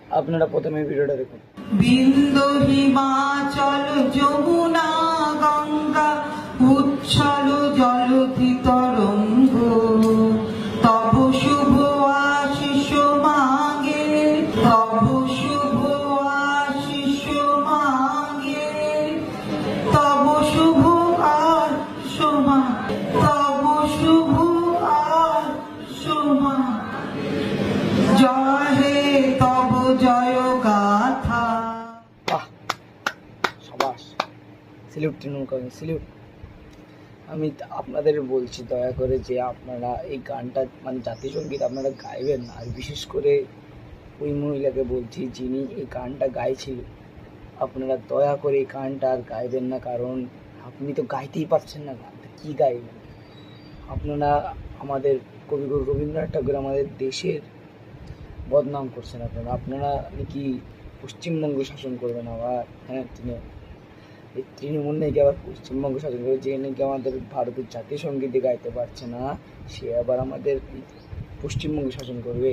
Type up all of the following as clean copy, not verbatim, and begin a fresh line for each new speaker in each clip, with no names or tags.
আপনারা প্রথমে ভিডিওটা দেখুন।
বিন্দু হিমাচল যমুনা গঙ্গা উচ্ছল জলধি তরঙ্গ তব শুভ আশিস মাগে তব শুভ আশিস মাগে তব শুভ আশমা তব শুভ আশমা জয় হে তব জয় গাথা।
বাহ, সাবাস, সিলিউট তৃণমূল কংগ্রেস, সিলিউট। আমি আপনাদের বলছি দয়া করে যে আপনারা এই গানটা মানে জাতীয় সঙ্গীত আপনারা গাইবেন না। আর বিশেষ করে ওই মহিলাকে বলছি যিনি এই গানটা গাইছিল, আপনারা দয়া করে এই গানটা আর গাইবেন না, কারণ আপনি তো গাইতেই পারছেন না, গানটা কী গাইবেন আপনারা? আমাদের কবিগুরু রবীন্দ্রনাথ ঠাকুর আমাদের দেশের বদনাম করছেন আপনারা নাকি পশ্চিমবঙ্গ শাসন করবেন আবার? হ্যাঁ, এই তৃণমূল নাকি আবার পশ্চিমবঙ্গ শাসন করবে, যে নাকি আমাদের ভারতের জাতীয় সঙ্গীতে গাইতে পারছে না, সে আবার আমাদের পশ্চিমবঙ্গ শাসন করবে?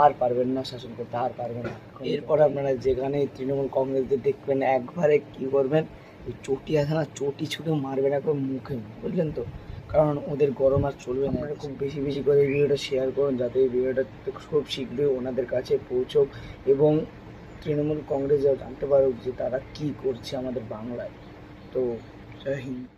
আর পারবেন না শাসন করতে, আর পারবেন না। এরপর আপনারা যেখানে তৃণমূল কংগ্রেসদের দেখবেন একবারে কী করবেন, ওই চটি আছে না, চটি ছুটে মারবেন একবার মুখে, বুঝলেন তো? কারণ ওদের গরম আর চলবে না। খুব বেশি বেশি করে এই ভিডিওটা শেয়ার করুন, যাতে এই ভিডিওটা খুব শীঘ্রই ওনাদের কাছে পৌঁছোক এবং তৃণমূল কংগ্রেস জানতে পারুক যে তারা কী করছে আমাদের বাংলায়। তো জয় হিন্দ।